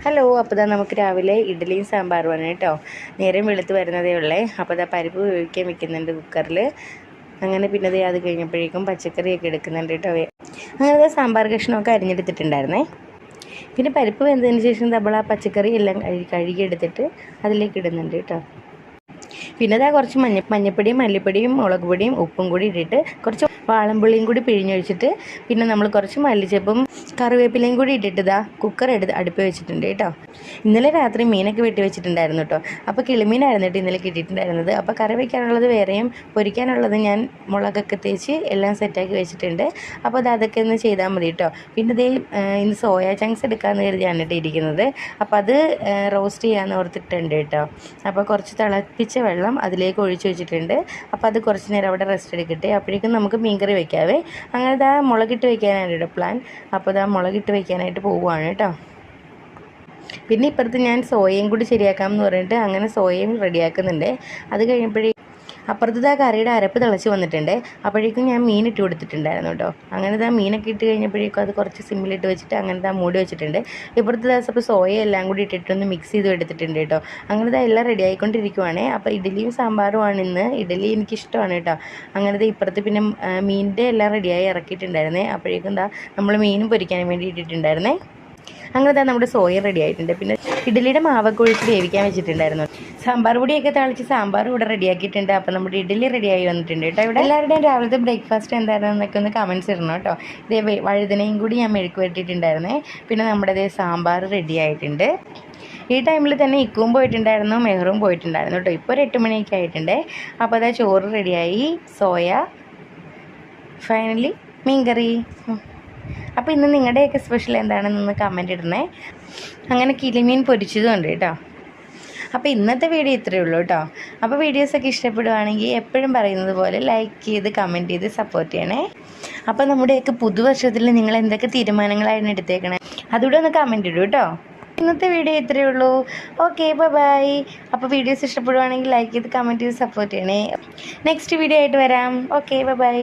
Hello, അപ്പോൾ ഇതാ നമുക്ക് രാവിലെ ഇഡ്ഡലിയും സാമ്പാറുമാണ് കേട്ടോ. നേരം വെളുത്ത് വരുന്നതേ ഉള്ളേ. അപ്പോൾ ഇതാ പരിപ്പ് വേവിക്കാൻ വെക്കുന്നുണ്ട് കുക്കറിൽ. അങ്ങനെ പിന്നെ അത് കഴിഞ്ഞപ്പോഴേക്കും പച്ചക്കറിയൊക്കെ എടുക്കുന്നുണ്ട് കേട്ടോ. അങ്ങനെ സാമ്പാർ കഷ്ണമൊക്കെ അരിഞ്ഞെടുത്തിട്ടുണ്ടായിരുന്നേ. പിന്നെ പരിപ്പ് വെന്തതിന് ശേഷം നമ്മൾ ആ പച്ചക്കറി എല്ലാം കഴുകിയെടുത്തിട്ട് അതിലേക്ക് ഇടുന്നുണ്ട് കേട്ടോ. പിന്നെ അതാ കുറച്ച് മഞ്ഞപ്പൊടിയും മല്ലിപ്പൊടിയും മുളക് പൊടിയും ഉപ്പും കൂടി ഇട്ടിട്ട് കുറച്ച് വാളൻപുളിയും കൂടി പിഴിഞ്ഞൊഴിച്ചിട്ട് പിന്നെ നമ്മൾ കുറച്ച് മല്ലിച്ചപ്പും കറിവേപ്പിലയും കൂടി ഇട്ടിട്ട് ഇതാ കുക്കർ അടുപ്പ് വെച്ചിട്ടുണ്ട് കേട്ടോ. ഇന്നലെ രാത്രി മീനൊക്കെ വെട്ടി വെച്ചിട്ടുണ്ടായിരുന്നു കേട്ടോ. അപ്പോൾ കിളിമീനായിരുന്നു കേട്ടോ ഇന്നലെ കിട്ടിയിട്ടുണ്ടായിരുന്നത്. അപ്പോൾ കറി വയ്ക്കാനുള്ളത് വേറെയും പൊരിക്കാനുള്ളത് ഞാൻ മുളകൊക്കെ തേച്ച് എല്ലാം സെറ്റാക്കി വെച്ചിട്ടുണ്ട്. അപ്പോൾ അതൊക്കെ ഒന്ന് ചെയ്താൽ മതി കേട്ടോ. പിന്നെ ഇന്ന് സോയാ ചങ്ക്സ് എടുക്കാമെന്ന് കരുതിയാണ് കേട്ടോ ഇരിക്കുന്നത്. അപ്പോൾ അത് റോസ്റ്റ് ചെയ്യാമെന്ന് ഓർത്തിട്ടുണ്ട് കേട്ടോ. അപ്പോൾ കുറച്ച് തിളപ്പിച്ച വെള്ളം അതിലേക്ക് ഒഴിച്ച് വെച്ചിട്ടുണ്ട്. അപ്പോൾ അത് കുറച്ച് നേരം അവിടെ റെസ്റ്റ് എടുക്കട്ടെ. അപ്പോഴേക്കും നമുക്ക് മീൻകറി വയ്ക്കാവേ. അങ്ങനെ മുളകിട്ട് വയ്ക്കാനാണ് കേട്ടോ പ്ലാൻ. അപ്പോൾ മുളകിട്ട് വയ്ക്കാനായിട്ട് പോവുകയാണ് കേട്ടോ. പിന്നെ ഇപ്പുറത്ത് ഞാൻ സോയയും കൂടി ശരിയാക്കാമെന്ന് പറഞ്ഞിട്ട് അങ്ങനെ സോയയും റെഡിയാക്കുന്നുണ്ട്. അത് അപ്പുറത്ത് കറിയുടെ അരപ്പ് തിളച്ച് വന്നിട്ടുണ്ട്. അപ്പോഴേക്കും ഞാൻ മീൻ ഇട്ട് കൊടുത്തിട്ടുണ്ടായിരുന്നു കേട്ടോ. അങ്ങനെ മീനൊക്കെ ഇട്ട് കഴിഞ്ഞപ്പോഴേക്കും അത് കുറച്ച് സിമ്മിലിട്ട് വെച്ചിട്ട് അങ്ങനെ മൂടി വെച്ചിട്ടുണ്ട്. ഇപ്പുറത്തെ അപ്പോൾ സോയ എല്ലാം കൂടി ഇട്ടിട്ടൊന്ന് മിക്സ് ചെയ്ത് എടുത്തിട്ടുണ്ട് കേട്ടോ. അങ്ങനെ എല്ലാം റെഡി ആയിക്കൊണ്ടിരിക്കുവാണേ. അപ്പോൾ ഇഡ്ഡലിയും സാമ്പാറുമാണ് ഇന്ന്. ഇഡ്ഡലി എനിക്കിഷ്ടമാണ് കേട്ടോ. അങ്ങനെ ഇപ്പുറത്ത് പിന്നെ മീനിൻ്റെ എല്ലാം റെഡിയായി ഇറക്കിയിട്ടുണ്ടായിരുന്നേ. അപ്പോഴേക്കും നമ്മൾ മീനും പൊരിക്കാൻ വേണ്ടി ഇട്ടിട്ടുണ്ടായിരുന്നേ. അങ്ങനെ നമ്മുടെ സോയ റെഡി ആയിട്ടുണ്ട്. പിന്നെ ഇഡ്ഡലിയുടെ മാവൊക്കെ ഒഴിച്ച് വേവിക്കാൻ വെച്ചിട്ടുണ്ടായിരുന്നു. സാമ്പാർ പൊടിയൊക്കെ തളിച്ച് സാമ്പാർ ഇവിടെ റെഡിയാക്കിയിട്ടുണ്ട്. അപ്പോൾ നമ്മുടെ ഇഡ്ഡലി റെഡിയായി വന്നിട്ടുണ്ട് കേട്ടോ. ഇവിടെ എല്ലാവരുടെയും രാവിലത്തെ ബ്രേക്ക്ഫാസ്റ്റ് എന്തായിരുന്നൊക്കെ ഒന്ന് കമൻറ്റ്സ് ഇടണം കേട്ടോ. ഇതേ വഴുതനയും കൂടി ഞാൻ മെഴുക്ക് വെട്ടിയിട്ടുണ്ടായിരുന്നേ. പിന്നെ നമ്മുടെ സാമ്പാർ റെഡി ആയിട്ടുണ്ട്. ഈ ടൈമിൽ തന്നെ ഇക്കും പോയിട്ടുണ്ടായിരുന്നു, മെഹറും പോയിട്ടുണ്ടായിരുന്നു കേട്ടോ. ഇപ്പോൾ ഒരു 8 മണിയൊക്കെ ആയിട്ടുണ്ട്. അപ്പോൾ ചോറ് റെഡിയായി, സോയ, ഫൈനലി മീൻകറി. അപ്പോൾ ഇന്ന് നിങ്ങളുടെയൊക്കെ സ്പെഷ്യൽ എന്താണെന്നൊന്ന് കമൻറ്റ് ഇടണേ. അങ്ങനെ കിളിമീൻ പൊരിച്ചതും ഉണ്ട് കേട്ടോ. അപ്പോൾ ഇന്നത്തെ വീഡിയോ ഇത്രയേ ഉള്ളൂ കേട്ടോ. അപ്പോൾ വീഡിയോസൊക്കെ ഇഷ്ടപ്പെടുവാണെങ്കിൽ എപ്പോഴും പറയുന്നത് പോലെ ലൈക്ക് ചെയ്ത് കമൻറ്റ് ചെയ്ത് സപ്പോർട്ട് ചെയ്യണേ. അപ്പോൾ നമ്മുടെയൊക്കെ പുതുവർഷത്തിൽ നിങ്ങൾ എന്തൊക്കെ തീരുമാനങ്ങളായിരുന്നു എടുത്തേക്കണേ അതുകൂടെ ഒന്ന് കമൻറ്റ് ഇടൂ കേട്ടോ. ഇന്നത്തെ വീഡിയോ ഇത്രയേ ഉള്ളൂ. Okay, bye. അപ്പോൾ വീഡിയോസ് ഇഷ്ടപ്പെടുവാണെങ്കിൽ ലൈക്ക് ചെയ്ത് കമൻറ്റ് ചെയ്ത് സപ്പോർട്ട് ചെയ്യണേ. നെക്സ്റ്റ് വീഡിയോ ആയിട്ട് വരാം. Okay, by.